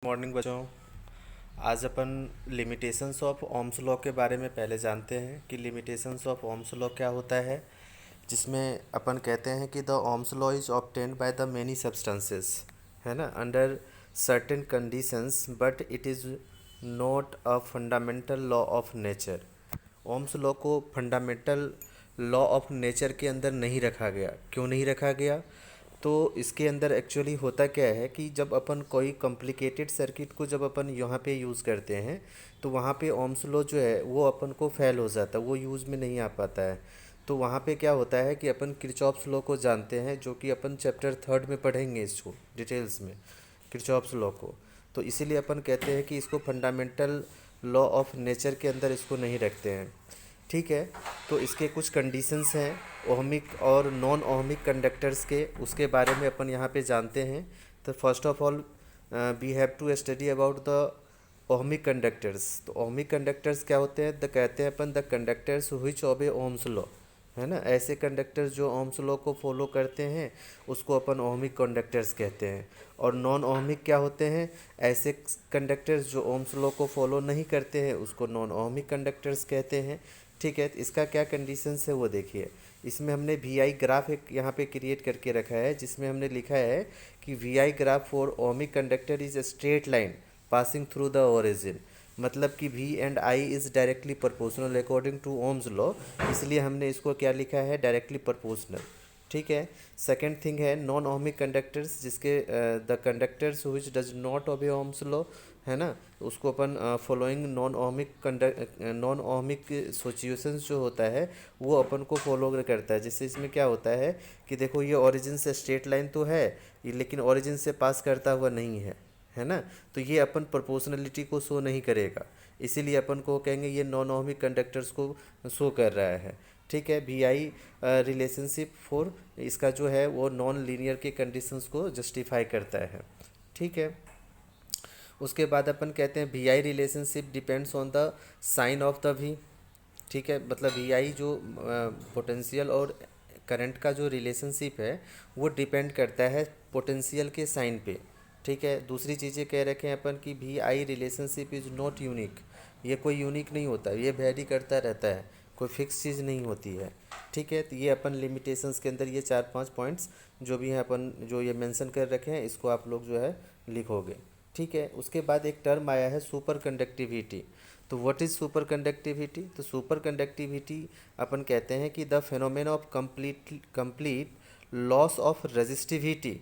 Morning बच्चों। आज अपन limitations of Ohm's law के बारे में पहले जानते हैं कि लिमिटेशंस ऑफ ओम्स लॉ क्या होता है। जिसमें अपन कहते हैं कि the Ohm's law is obtained by the many substances, है ना, under certain conditions, but it is not a fundamental law of nature. Ohm's law को फंडामेंटल लॉ ऑफ नेचर के अंदर नहीं रखा गया। क्यों नहीं रखा गया? तो इसके अंदर एक्चुअली होता क्या है कि जब अपन कोई कॉम्प्लिकेटेड सर्किट को जब अपन यहाँ पे यूज़ करते हैं तो वहाँ पे ओम्स लॉ जो है वो अपन को फेल हो जाता है, वो यूज़ में नहीं आ पाता है। तो वहाँ पे क्या होता है कि अपन किरचॉफ्स लॉ को जानते हैं, जो कि अपन चैप्टर थर्ड में पढ़ेंगे इसको डिटेल्स में, किरचॉफ्स लॉ को। तो इसीलिए अपन कहते हैं कि इसको फंडामेंटल लॉ ऑफ नेचर के अंदर इसको नहीं रखते हैं। ठीक है। तो इसके कुछ कंडीशंस हैं ओहमिक और नॉन ओहमिक कंडक्टर्स के, उसके बारे में अपन यहाँ पे जानते हैं। तो first of all we have to study about the ohmic conductors. तो ओहमिक कंडक्टर्स क्या होते हैं? द कहते हैं अपन the conductors which obey Ohm's law, है ना। ऐसे कंडक्टर्स जो ओम्स लॉ को फॉलो करते हैं उसको अपन ओहमिक कंडक्टर्स कहते हैं। और नॉन ओहमिक क्या होते हैं? ऐसे कंडक्टर्स जो ओम्स लॉ को फॉलो नहीं करते हैं उसको नॉन ओहमिक कंडक्टर्स कहते हैं। ठीक है। तो इसका क्या कंडीशंस है वो देखिए। इसमें हमने वी आई ग्राफ एक यहाँ पे क्रिएट करके रखा है, जिसमें हमने लिखा है कि V I graph for ohmic conductor is a straight line passing through the origin. मतलब कि V and I is directly proportional according to Ohm's law, इसलिए हमने इसको क्या लिखा है? Directly proportional. ठीक है। सेकेंड थिंग है नॉन ओहमिक कंडक्टर्स, जिसके the conductors which does not obey Ohm's law, है ना। उसको अपन फॉलोइंग नॉन ओहमिक सिचुएशंस जो होता है वो अपन को फॉलो करता है। जिससे इसमें क्या होता है कि देखो ये ओरिजिन से स्ट्रेट लाइन तो है ये, लेकिन ओरिजिन से पास करता हुआ नहीं है ना। तो ये अपन प्रोपोर्शनलिटी को शो नहीं करेगा, इसीलिए अपन को कहेंगे ये नॉन ओहमिक कंडक्टर्स को शो कर रहा है। ठीक है। वी आई रिलेशनशिप फोर इसका जो है वो नॉन लीनियर के कंडीशंस को जस्टिफाई करता है। ठीक है। उसके बाद अपन कहते हैं V I relationship depends on the sign of the V. ठीक है। मतलब वी आई जो पोटेंशियल और करंट का जो रिलेशनशिप है वो डिपेंड करता है पोटेंशियल के साइन पे। ठीक है। दूसरी चीज़ें कह रखे हैं अपन कि V I relationship is not unique. ये कोई यूनिक नहीं होता, ये वेरी करता रहता है, कोई फिक्स चीज़ नहीं होती है। ठीक है। तो ये अपन लिमिटेशंस के अंदर ये चार पांच पॉइंट्स जो भी हैं अपन जो ये मेंशन कर रखे हैं इसको आप लोग जो है लिखोगे। ठीक है। उसके बाद एक टर्म आया है सुपर कंडक्टिविटी। तो व्हाट इज़ सुपर कंडक्टिविटी? तो सुपर कंडक्टिविटी अपन कहते हैं कि the phenomenon of complete loss of resistivity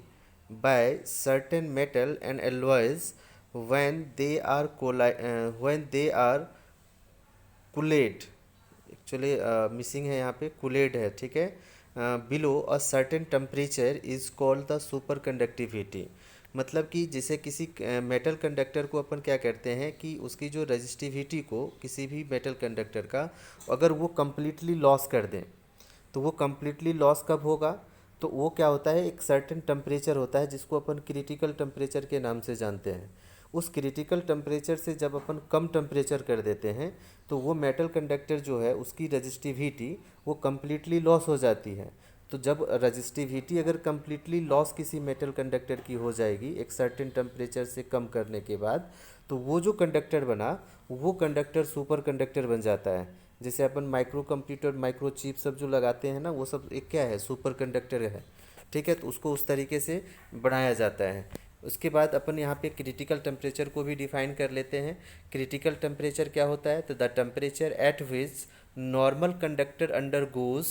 by certain metal and alloys when they are cooled. Actually missing है यहाँ पे, कुलेड है। ठीक है। Below a certain temperature is called the superconductivity. मतलब कि जैसे किसी मेटल कंडक्टर को अपन क्या करते हैं कि उसकी जो रजिस्टिविटी को किसी भी मेटल कंडक्टर का अगर वो कम्प्लीटली लॉस कर दें, तो वो कम्प्लीटली लॉस कब होगा? तो वो क्या होता है, एक सर्टेन टेम्परेचर होता है जिसको अपन क्रिटिकल टेम्परेचर के नाम से जानते हैं। उस क्रिटिकल टेम्परेचर से जब अपन कम टेम्परेचर कर देते हैं तो वो मेटल कंडक्टर जो है उसकी रजिस्टिविटी वो कम्प्लीटली लॉस हो जाती है। तो जब रजिस्टिविटी अगर कम्प्लीटली लॉस किसी मेटल कंडक्टर की हो जाएगी एक सर्टेन टेम्परेचर से कम करने के बाद, तो वो जो कंडक्टर बना वो कंडक्टर सुपर कंडक्टर बन जाता है। जैसे अपन माइक्रो कंप्यूटर माइक्रो चिप सब जो लगाते हैं ना वो सब एक क्या है, सुपर कंडक्टर है। ठीक है। तो उसको उस तरीके से बनाया जाता है। उसके बाद अपन यहाँ पे क्रिटिकल टेम्परेचर को भी डिफाइन कर लेते हैं। क्रिटिकल टेम्परेचर क्या होता है? तो the temperature at which normal conductor under goes,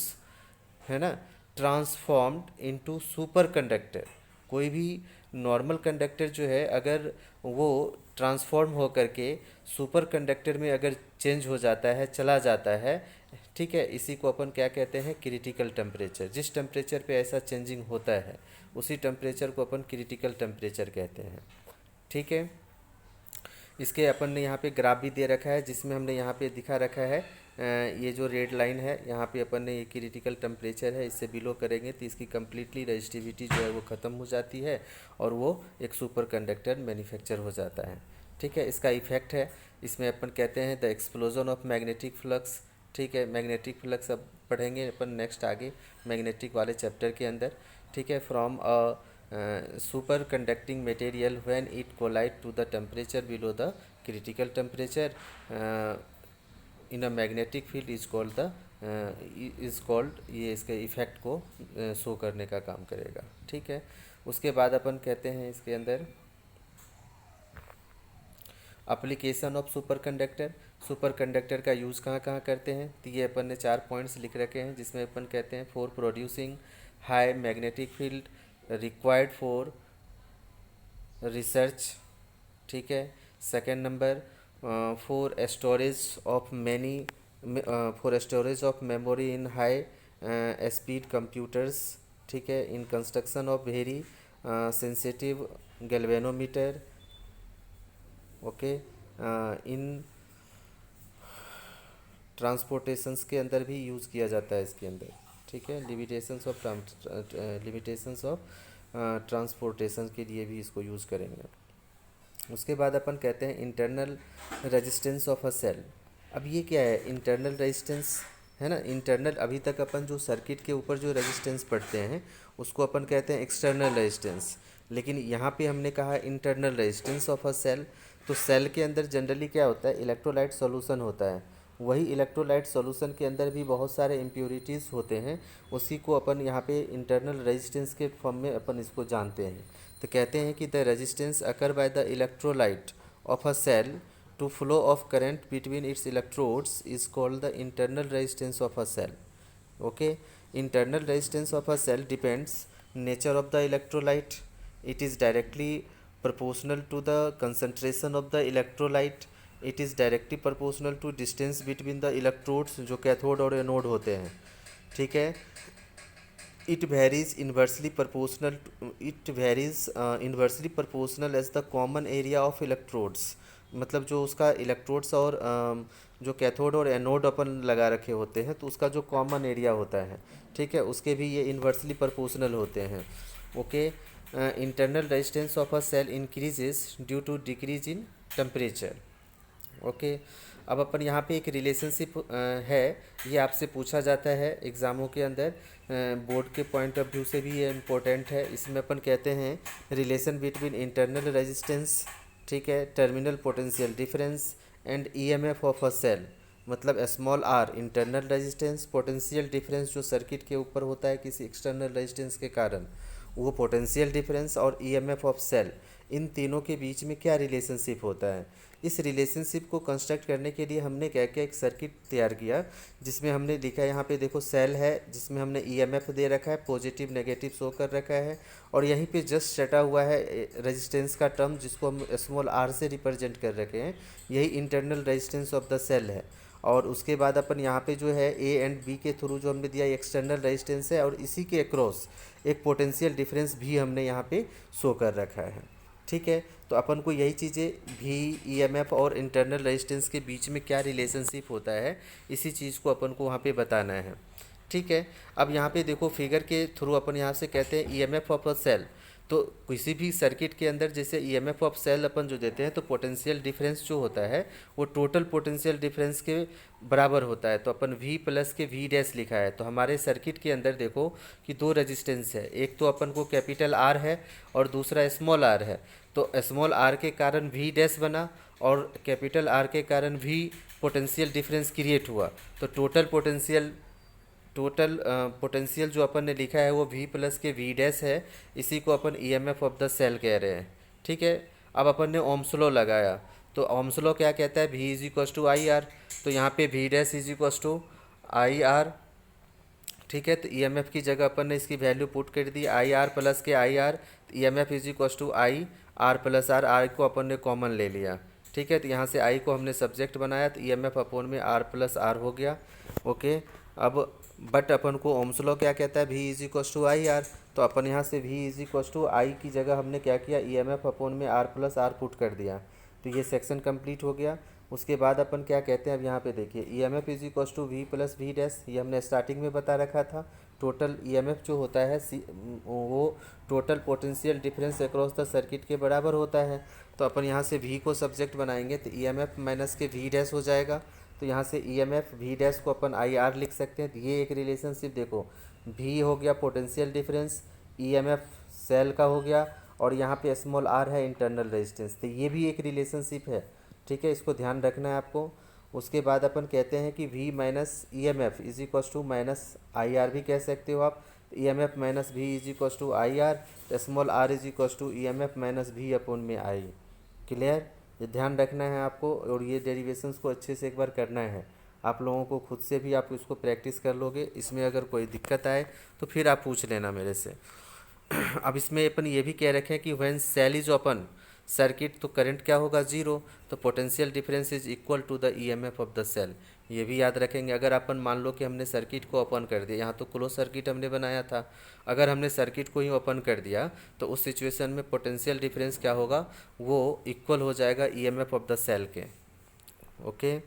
है ना, ट्रांसफॉर्म्ड इनटू सुपर कंडक्टर। कोई भी नॉर्मल कंडक्टर जो है अगर वो ट्रांसफॉर्म हो करके सुपर कंडक्टर में अगर चेंज हो जाता है, चला जाता है, ठीक है, इसी को अपन क्या कहते हैं? Critical temperature. जिस टेम्परेचर पे ऐसा चेंजिंग होता है उसी टेम्परेचर को अपन क्रिटिकल टेम्परेचर कहते हैं। ठीक है। इसके अपन ने यहाँ पे ग्राफ भी दे रखा है जिसमें हमने यहाँ पे दिखा रखा है ये जो रेड लाइन है यहाँ पे अपन ने ये क्रिटिकल टेम्परेचर है, इससे बिलो करेंगे तो इसकी कम्प्लीटली रेजिस्टिविटी जो है वो ख़त्म हो जाती है और वो एक सुपर कंडक्टर मैन्युफैक्चर हो जाता है। ठीक है। इसका इफेक्ट है, इसमें अपन कहते हैं the explosion of magnetic flux. ठीक है। मैग्नेटिक फ्लक्स अब पढ़ेंगे अपन नेक्स्ट आगे मैग्नेटिक वाले चैप्टर के अंदर। ठीक है। From a super conducting material when it collide to the temperature below the critical temperature in a magnetic field is called, ये इसके इफेक्ट को शो करने का काम करेगा। ठीक है, उसके बाद अपन कहते हैं इसके अंदर application of super conductor. Super conductor का यूज़ कहाँ कहाँ करते हैं, तो ये अपन ने 4 पॉइंट्स लिख रखे हैं, जिसमें अपन कहते हैं for producing high magnetic field required for research. ठीक है, second number for storage of many for storage of memory in high speed computers. ठीक है, in construction of very sensitive galvanometer. Okay, in transportations के अंदर भी use किया जाता है इसके अंदर। ठीक है, लिमिटेशंस ऑफ ट्रांसपोर्टेशन के लिए भी इसको यूज़ करेंगे। उसके बाद अपन कहते हैं internal resistance of a cell. अब ये क्या है, इंटरनल रेजिस्टेंस है ना। इंटरनल, अभी तक अपन जो सर्किट के ऊपर जो रेजिस्टेंस पढ़ते हैं उसको अपन कहते हैं एक्सटर्नल रेजिस्टेंस, लेकिन यहाँ पे हमने कहा internal resistance of a cell. तो सेल के अंदर जनरली क्या होता है, इलेक्ट्रोलाइट सॉल्यूशन होता है। वही इलेक्ट्रोलाइट सॉल्यूशन के अंदर भी बहुत सारे इम्प्योरिटीज़ होते हैं, उसी को अपन यहाँ पे इंटरनल रेजिस्टेंस के फॉर्म में अपन इसको जानते हैं। तो कहते हैं कि the resistance occur by the electrolyte of a cell to flow of current between its electrodes is called the internal resistance of a cell. Okay, internal resistance of a cell depends nature of the electrolyte. It is directly proportional to the concentration of the electrolyte. It is directly proportional to distance between the electrodes जो cathode और anode होते हैं। ठीक है, it varies inversely proportional as the common area of electrodes। मतलब जो उसका electrodes और जो कैथोड और एनोड अपन लगा रखे होते हैं तो उसका जो कॉमन एरिया होता है, ठीक है, उसके भी ये इन्वर्सली प्रोपोर्शनल होते हैं। Okay, internal resistance of a cell increases due to decrease in temperature. Okay, अब अपन यहाँ पे एक रिलेशनशिप है, ये आपसे पूछा जाता है एग्ज़ामों के अंदर, बोर्ड के पॉइंट ऑफ व्यू से भी ये इम्पोर्टेंट है। इसमें अपन कहते हैं रिलेशन बिटवीन इंटरनल रेजिस्टेंस, ठीक है, terminal potential difference and EMF of a cell. मतलब small r internal resistance, potential difference जो सर्किट के ऊपर होता है किसी एक्सटर्नल रेजिस्टेंस के कारण, वो पोटेंशियल डिफरेंस और ईएमएफ ऑफ सेल, इन तीनों के बीच में क्या रिलेशनशिप होता है। इस रिलेशनशिप को कंस्ट्रक्ट करने के लिए हमने क्या क्या एक सर्किट तैयार किया, जिसमें हमने लिखा है यहाँ पे देखो सेल है, जिसमें हमने ईएमएफ दे रखा है, पॉजिटिव नेगेटिव शो कर रखा है, और यहीं पे जस्ट सटा हुआ है रेजिस्टेंस का टर्म जिसको हम स्मॉल आर से रिप्रेजेंट कर रखे हैं, यही internal resistance of the cell है। और उसके बाद अपन यहाँ पे जो है ए एंड बी के थ्रू जो हमने दिया एक्सटर्नल रेजिस्टेंस है, और इसी के अक्रॉस एक पोटेंशियल डिफरेंस भी हमने यहाँ पे शो कर रखा है। ठीक है, तो अपन को यही चीज़ें भी ईएमएफ और इंटरनल रेजिस्टेंस के बीच में क्या रिलेशनशिप होता है, इसी चीज़ को अपन को वहाँ पे बताना है। ठीक है, अब यहाँ पे देखो फिगर के थ्रू अपन यहाँ से कहते हैं ईएमएफ ऑफ अ सेल। तो किसी भी सर्किट के अंदर जैसे ईएमएफ ऑफ सेल अपन जो देते हैं तो पोटेंशियल डिफरेंस जो होता है वो टोटल पोटेंशियल डिफरेंस के बराबर होता है। तो अपन V प्लस के V डैश लिखा है। तो हमारे सर्किट के अंदर देखो कि दो रेजिस्टेंस है, एक तो अपन को कैपिटल R है और दूसरा स्मॉल r है। तो स्मॉल r के कारण V डैश बना और कैपिटल R के कारण V पोटेंशियल डिफरेंस क्रिएट हुआ। तो टोटल पोटेंशियल जो अपन ने लिखा है वो V प्लस के V डैश है, इसी को अपन ईएमएफ ऑफ द सेल कह रहे हैं। ठीक है, अब अपन ने ओम्स लॉ लगाया, तो ओम्स लॉ क्या कहता है, V is equals to I R. तो यहाँ पे V dash is equals to I R. ठीक है, तो ईएमएफ की जगह अपन ने इसकी वैल्यू पुट कर दी आई आर प्लस के I R, EMF is equals to I R plus R, R को अपन ने कॉमन ले लिया। ठीक है, तो यहाँ से आई को हमने सब्जेक्ट बनाया तो ईएमएफ अपॉन में आर प्लस आर हो गया। ओके, अब बट अपन को ओम्स लॉ क्या कहता है, V is equals to I R. तो अपन यहाँ से V is equals to I की जगह हमने क्या किया, ईएमएफ अपॉन में आर प्लस आर पुट कर दिया। तो ये सेक्शन कंप्लीट हो गया। उसके बाद अपन क्या कहते हैं, अब यहाँ पे देखिए EMF is equals to V plus V dash, ये हमने स्टार्टिंग में बता रखा था। टोटल ईएमएफ जो होता है वो total potential difference across the circuit के बराबर होता है। तो अपन यहाँ से V को सब्जेक्ट बनाएंगे तो ईएमएफ माइनस के V डैश हो जाएगा। तो यहाँ से ईएमएफ V डैश को अपन आई आर लिख सकते हैं। तो ये एक रिलेशनशिप देखो, V हो गया पोटेंशियल डिफरेंस, ईएमएफ सेल का हो गया, और यहाँ पे स्मॉल आर है इंटरनल रेजिस्टेंस, तो ये भी एक रिलेशनशिप है। ठीक है, इसको ध्यान रखना है आपको। उसके बाद अपन कहते हैं कि V minus E M F is equals to minus I R भी कह सकते हो आप। E M F minus V is equals to I R, small R is equals to E M F minus V upon में I. Clear, ये ध्यान रखना है आपको, और ये डेरिवेशंस को अच्छे से एक बार करना है आप लोगों को। खुद से भी आप इसको प्रैक्टिस कर लोगे, इसमें अगर कोई दिक्कत आए तो फिर आप पूछ लेना मेरे से। अब इसमें अपन ये भी कह रखे हैं कि when cell is open circuit, तो करंट क्या होगा, जीरो, तो potential difference is equal to the EMF of the cell. ये भी याद रखेंगे। अगर अपन मान लो कि हमने सर्किट को ओपन कर दिया, यहाँ तो क्लोज सर्किट हमने बनाया था, अगर हमने सर्किट को ही ओपन कर दिया तो उस सिचुएशन में पोटेंशियल डिफरेंस क्या होगा, वो इक्वल हो जाएगा ईएमएफ ऑफ द सेल के। ओके,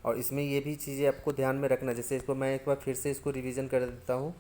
और इसमें ये भी चीज़ें आपको ध्यान में रखना, जैसे इसको मैं एक बार फिर से इसको रिवीजन कर देता हूँ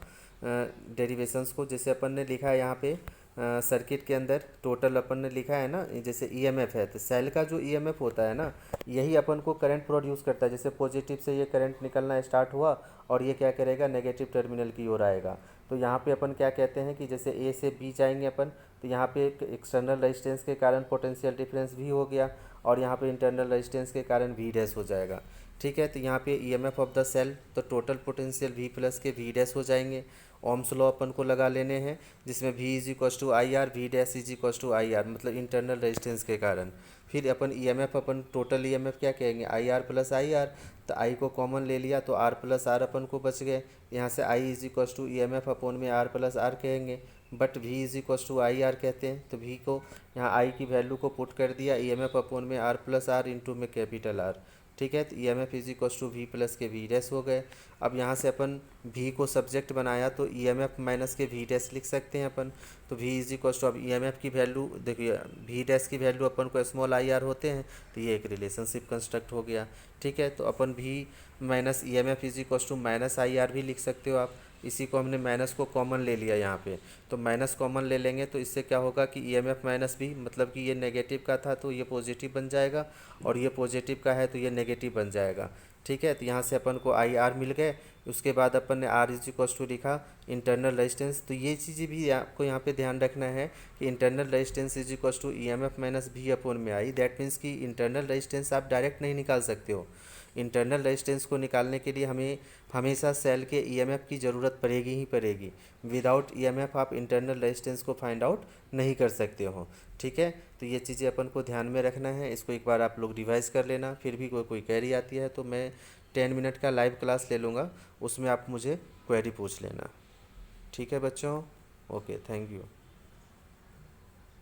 डेरिवेशंस को। जैसे अपन ने लिखा है यहाँ पे सर्किट के अंदर टोटल अपन ने लिखा है ना, जैसे ईएमएफ है, तो सेल का जो ईएमएफ होता है ना, यही अपन को करंट प्रोड्यूस करता है। जैसे पॉजिटिव से ये करंट निकलना स्टार्ट हुआ और ये क्या करेगा, नेगेटिव टर्मिनल की ओर आएगा। तो यहाँ पे अपन क्या कहते हैं कि जैसे ए से बी जाएंगे अपन, तो यहाँ पे एक एक्सटर्नल रेजिस्टेंस के कारण पोटेंशियल डिफरेंस भी हो गया, और यहाँ पे इंटरनल रेजिस्टेंस के कारण वी डैश हो जाएगा। ठीक है, तो यहाँ पे ईएमएफ ऑफ द सेल, तो टोटल पोटेंशियल वी प्लस के वी डैश हो जाएंगे। ओम्स लॉ अपन को लगा लेने हैं, जिसमें V is equals to I R, V dash is equals to I R, मतलब इंटरनल रेजिस्टेंस के कारण। फिर अपन ईएमएफ, अपन टोटल ईएमएफ क्या कहेंगे, I R plus I R, तो आई को कॉमन ले लिया तो आर प्लस आर अपन को बच गए। यहाँ से I is equals to E M F upon में आर प्लस आर कहेंगे, but V is equals to I R कहते हैं, तो वी को यहाँ आई की वैल्यू को पुट कर दिया ई एम एफ अपॉन में आर प्लस आर इंटू में कैपिटल आर। ठीक है, तो E M F is equals to V plus के वी डैश हो गए। अब यहाँ से अपन वी को सब्जेक्ट बनाया तो ई एम एफ माइनस के वी डैश लिख सकते हैं अपन। तो वी इज इक्वस टू, अब ई एम एफ की वैल्यू देखिए, वी डैश की वैल्यू अपन को स्मॉल आई आर होते हैं, तो ये एक रिलेशनशिप कंस्ट्रक्ट हो गया। ठीक है, तो अपन V minus E M F is equals to minus I R भी लिख सकते हो आप। इसी को हमने माइनस को कॉमन ले लिया यहाँ पे, तो माइनस कॉमन ले लेंगे तो इससे क्या होगा कि ई एम एफ माइनस भी, मतलब कि ये नेगेटिव का था तो ये पॉजिटिव बन जाएगा, और ये पॉजिटिव का है तो ये नेगेटिव बन जाएगा। ठीक है, तो यहाँ से अपन को आई आर मिल गए। उसके बाद अपन ने आर इज इक्वस टू लिखा इंटरनल रेजिस्टेंस। तो ये चीज़ें भी आपको यहाँ पे ध्यान रखना है कि internal resistance is equals to E M F minus V upon में आई। दैट मीन्स कि इंटरनल रेजिस्टेंस आप डायरेक्ट नहीं निकाल सकते हो। इंटरनल रेजिस्टेंस को निकालने के लिए हमें हमेशा सेल के ईएमएफ की ज़रूरत पड़ेगी ही पड़ेगी। विदाउट ईएमएफ आप इंटरनल रेजिस्टेंस को फाइंड आउट नहीं कर सकते हो। ठीक है, तो ये चीज़ें अपन को ध्यान में रखना है। इसको एक बार आप लोग रिवाइज़ कर लेना। फिर भी कोई क्वेरी आती है तो मैं 10 मिनट का लाइव क्लास ले लूँगा, उसमें आप मुझे क्वेरी पूछ लेना। ठीक है बच्चों, ओके, थैंक यू।